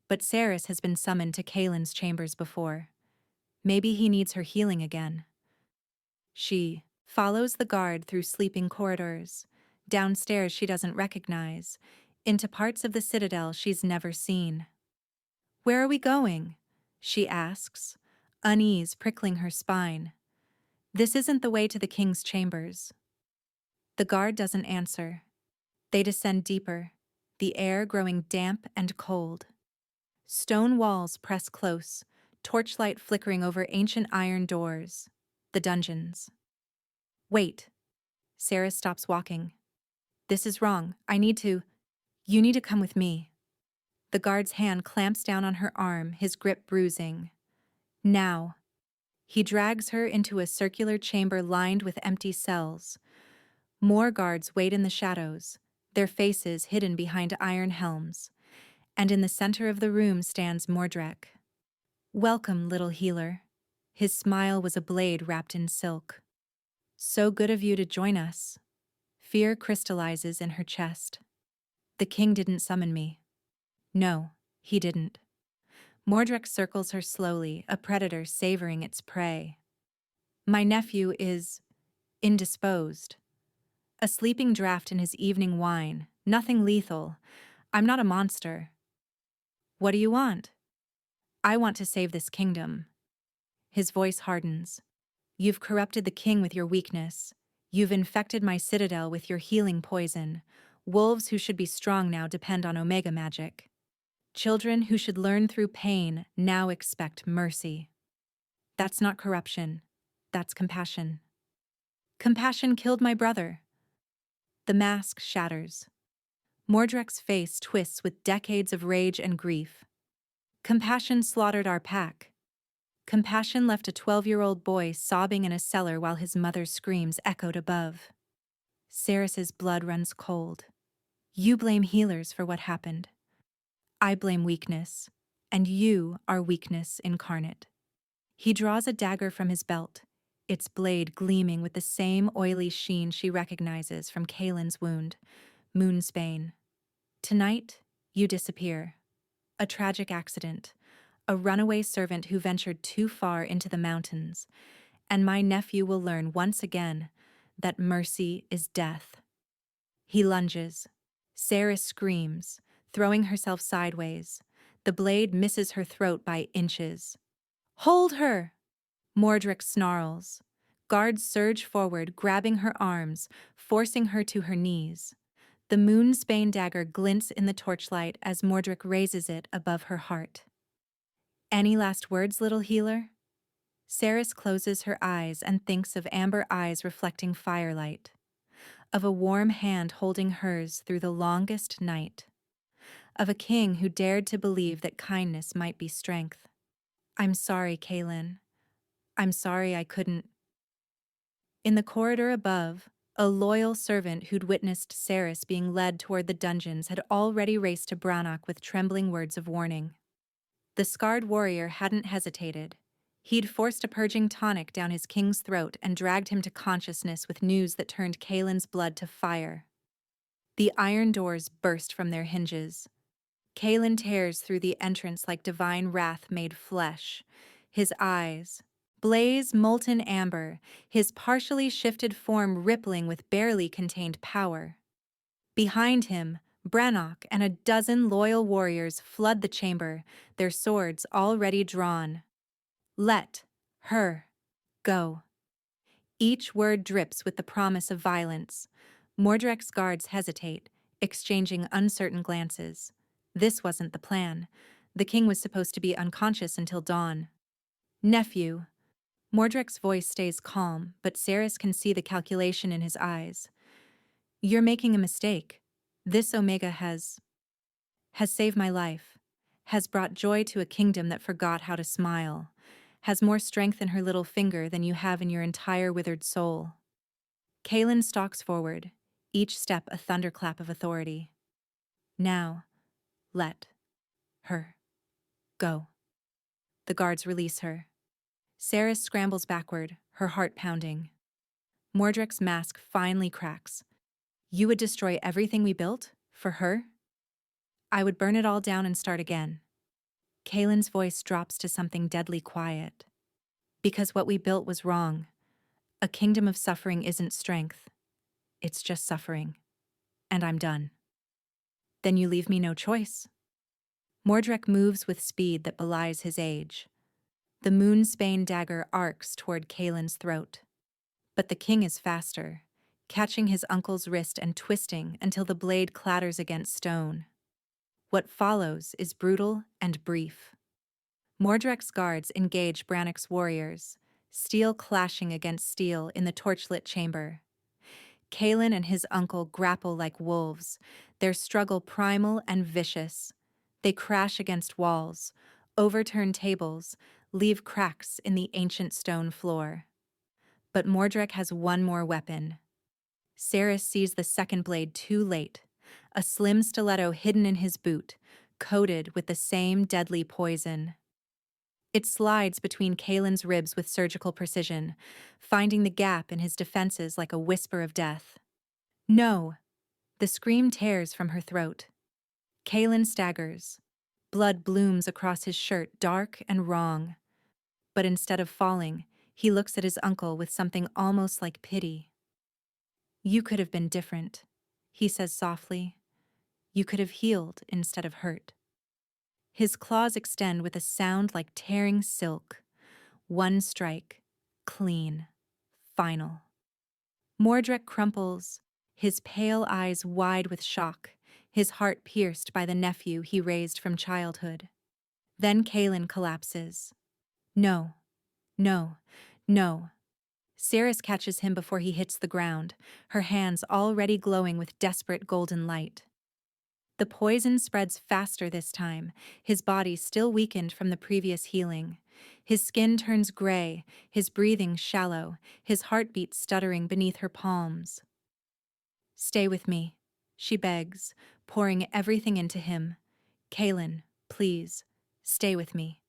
But Saris has been summoned to Kaelin's chambers before. Maybe he needs her healing again. She follows the guard through sleeping corridors, downstairs she doesn't recognize, into parts of the Citadel she's never seen. Where are we going? She asks, unease prickling her spine. This isn't the way to the king's chambers. The guard doesn't answer. They descend deeper, the air growing damp and cold. Stone walls press close, torchlight flickering over ancient iron doors. The dungeons. Wait. Sarah stops walking. This is wrong. You need to come with me. The guard's hand clamps down on her arm, his grip bruising. Now. He drags her into a circular chamber lined with empty cells. More guards wait in the shadows, their faces hidden behind iron helms. And in the center of the room stands Mordrek. Welcome, little healer. His smile was a blade wrapped in silk. So good of you to join us. Fear crystallizes in her chest. The king didn't summon me. No, he didn't. Mordrek circles her slowly, a predator savoring its prey. My nephew is indisposed. A sleeping draft in his evening wine, nothing lethal. I'm not a monster. What do you want? I want to save this kingdom. His voice hardens. You've corrupted the king with your weakness. You've infected my citadel with your healing poison. Wolves who should be strong now depend on Omega magic. Children who should learn through pain now expect mercy. That's not corruption. That's compassion. Compassion killed my brother. The mask shatters. Mordrek's face twists with decades of rage and grief. Compassion slaughtered our pack. Compassion left a 12-year-old boy sobbing in a cellar while his mother's screams echoed above. Saris's blood runs cold. You blame healers for what happened. I blame weakness, and you are weakness incarnate. He draws a dagger from his belt, its blade gleaming with the same oily sheen she recognizes from Kaelin's wound, Moonsbane. Tonight, you disappear. A tragic accident, a runaway servant who ventured too far into the mountains, and my nephew will learn once again that mercy is death. He lunges. Saris screams, throwing herself sideways. The blade misses her throat by inches. Hold her! Mordrek snarls. Guards surge forward, grabbing her arms, forcing her to her knees. The Moonsbane dagger glints in the torchlight as Mordrek raises it above her heart. Any last words, little healer? Saris closes her eyes and thinks of amber eyes reflecting firelight, of a warm hand holding hers through the longest night, of a king who dared to believe that kindness might be strength. I'm sorry, Kaelin. I'm sorry I couldn't. In the corridor above, a loyal servant who'd witnessed Saris being led toward the dungeons had already raced to Brannock with trembling words of warning. The scarred warrior hadn't hesitated. He'd forced a purging tonic down his king's throat and dragged him to consciousness with news that turned Kaelin's blood to fire. The iron doors burst from their hinges. Kaelin tears through the entrance like divine wrath made flesh. His eyes blaze molten amber, his partially shifted form rippling with barely contained power. Behind him, Brannock and a dozen loyal warriors flood the chamber, their swords already drawn. Let her go. Each word drips with the promise of violence. Mordrek's guards hesitate, exchanging uncertain glances. This wasn't the plan. The king was supposed to be unconscious until dawn. Nephew. Mordrek's voice stays calm, but Saris can see the calculation in his eyes. You're making a mistake. This Omega has saved my life, has brought joy to a kingdom that forgot how to smile, has more strength in her little finger than you have in your entire withered soul. Kaelin stalks forward, each step a thunderclap of authority. Now, Let her go. The guards release her. Saris scrambles backward, her heart pounding. Mordrek's mask finally cracks. You would destroy everything we built? For her? I would burn it all down and start again. Kalen's voice drops to something deadly quiet. Because what we built was wrong. A kingdom of suffering isn't strength. It's just suffering. And I'm done. Then you leave me no choice. Mordrek moves with speed that belies his age. The moonsbane dagger arcs toward Kalen's throat. But the king is faster, catching his uncle's wrist and twisting until the blade clatters against stone. What follows is brutal and brief. Mordrek's guards engage Brannock's warriors, steel clashing against steel in the torchlit chamber. Kalen and his uncle grapple like wolves, their struggle primal and vicious. They crash against walls, overturn tables, leave cracks in the ancient stone floor. But Mordrek has one more weapon. Saris sees the second blade too late, a slim stiletto hidden in his boot, coated with the same deadly poison. It slides between Kalen's ribs with surgical precision, finding the gap in his defenses like a whisper of death. No! The scream tears from her throat. Kalen staggers. Blood blooms across his shirt, dark and wrong. But instead of falling, he looks at his uncle with something almost like pity. You could have been different, he says softly. You could have healed instead of hurt. His claws extend with a sound like tearing silk. One strike, clean, final. Mordrek crumples, his pale eyes wide with shock, his heart pierced by the nephew he raised from childhood. Then Kalen collapses. No, no, no. Saris catches him before he hits the ground, her hands already glowing with desperate golden light. The poison spreads faster this time, his body still weakened from the previous healing. His skin turns gray, his breathing shallow, his heartbeat stuttering beneath her palms. Stay with me, she begs, pouring everything into him. Kalen, please, stay with me.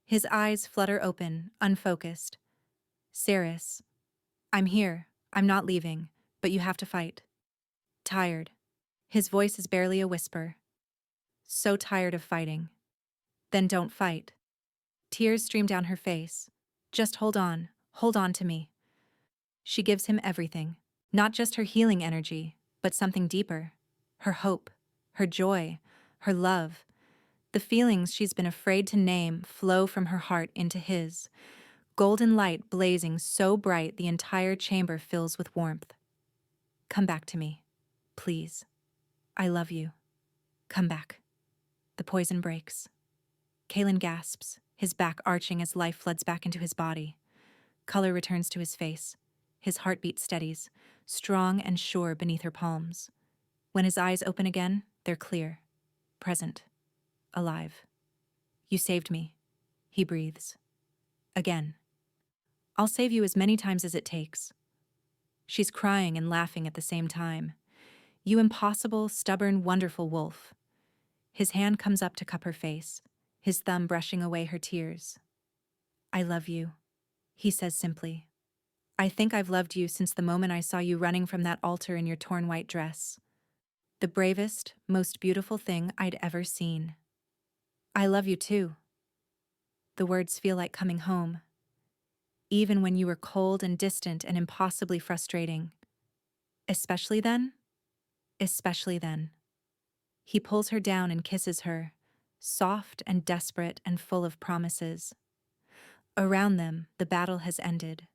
His eyes flutter open, unfocused. Saris, I'm here, I'm not leaving, but you have to fight. Tired. His voice is barely a whisper. So tired of fighting. Then don't fight. Tears stream down her face. Just hold on to me. She gives him everything, not just her healing energy, but something deeper. Her hope, her joy, her love. The feelings she's been afraid to name flow from her heart into his. Golden light blazing so bright the entire chamber fills with warmth. Come back to me, please. I love you. Come back. The poison breaks. Kalen gasps, his back arching as life floods back into his body. Color returns to his face. His heartbeat steadies, strong and sure beneath her palms. When his eyes open again, they're clear, present, alive. You saved me, he breathes. Again. I'll save you as many times as it takes. She's crying and laughing at the same time. You impossible, stubborn, wonderful wolf. His hand comes up to cup her face, his thumb brushing away her tears. I love you, he says simply. I think I've loved you since the moment I saw you running from that altar in your torn white dress. The bravest, most beautiful thing I'd ever seen. I love you too. The words feel like coming home. Even when you were cold and distant and impossibly frustrating. Especially then? Especially then. He pulls her down and kisses her, soft and desperate and full of promises. Around them, the battle has ended.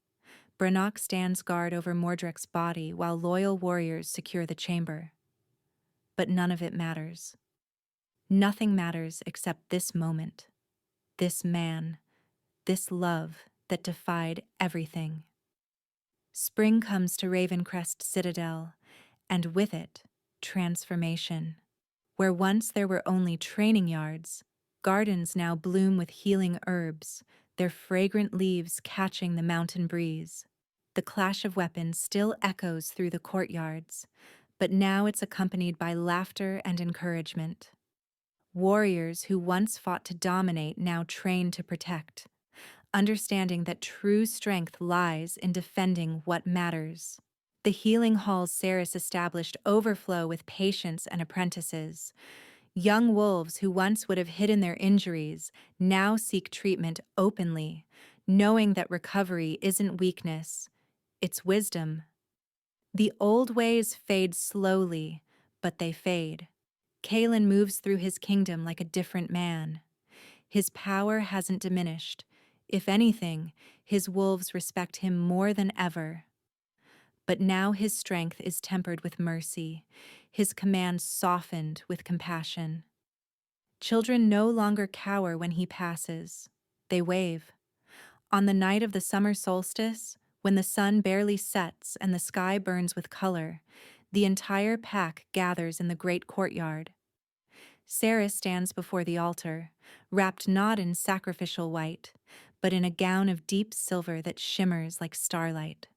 Brannock stands guard over Mordrek's body while loyal warriors secure the chamber. But none of it matters. Nothing matters except this moment, this man, this love that defied everything. Spring comes to Ravencrest Citadel, and with it, transformation. Where once there were only training yards, gardens now bloom with healing herbs, their fragrant leaves catching the mountain breeze. The clash of weapons still echoes through the courtyards, but now it's accompanied by laughter and encouragement. Warriors who once fought to dominate now train to protect, understanding that true strength lies in defending what matters. The healing halls Ceres established overflow with patients and apprentices. Young wolves who once would have hidden their injuries now seek treatment openly, knowing that recovery isn't weakness, it's wisdom. The old ways fade slowly, but they fade. Kalen moves through his kingdom like a different man. His power hasn't diminished. If anything, his wolves respect him more than ever. But now his strength is tempered with mercy, his commands softened with compassion. Children no longer cower when he passes. They wave. On the night of the summer solstice, when the sun barely sets and the sky burns with color, the entire pack gathers in the great courtyard. Sarah stands before the altar, wrapped not in sacrificial white, but in a gown of deep silver that shimmers like starlight.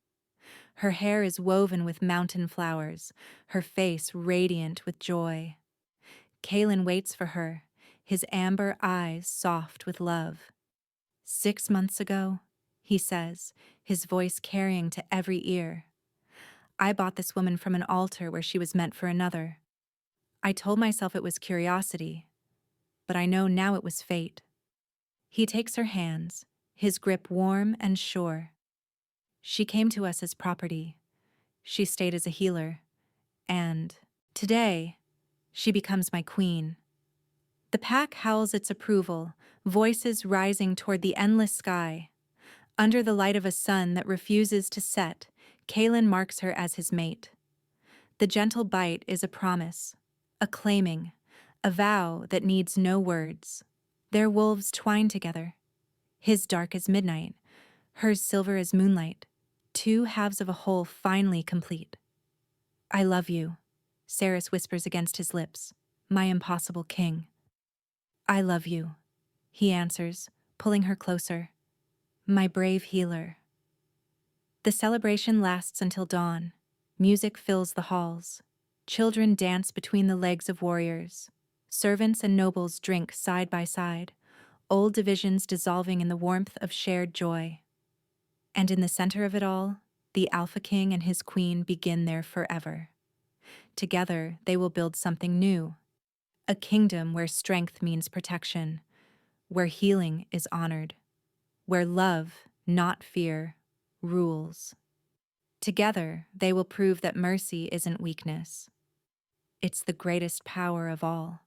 Her hair is woven with mountain flowers, her face radiant with joy. Kalen waits for her, his amber eyes soft with love. 6 months ago, he says, his voice carrying to every ear, I bought this woman from an altar where she was meant for another. I told myself it was curiosity, but I know now it was fate. He takes her hands, his grip warm and sure. She came to us as property. She stayed as a healer. And today, she becomes my queen. The pack howls its approval, voices rising toward the endless sky. Under the light of a sun that refuses to set, Kalen marks her as his mate. The gentle bite is a promise, a claiming, a vow that needs no words. Their wolves twine together. His dark as midnight, hers silver as moonlight, two halves of a whole finally complete. I love you, Ceres whispers against his lips, my impossible king. I love you, he answers, pulling her closer. My brave healer. The celebration lasts until dawn. Music fills the halls. Children dance between the legs of warriors. Servants and nobles drink side by side, old divisions dissolving in the warmth of shared joy. And in the center of it all, the Alpha King and his queen begin there forever. Together, they will build something new. A kingdom where strength means protection, where healing is honored, where love, not fear, rules. Together, they will prove that mercy isn't weakness. It's the greatest power of all.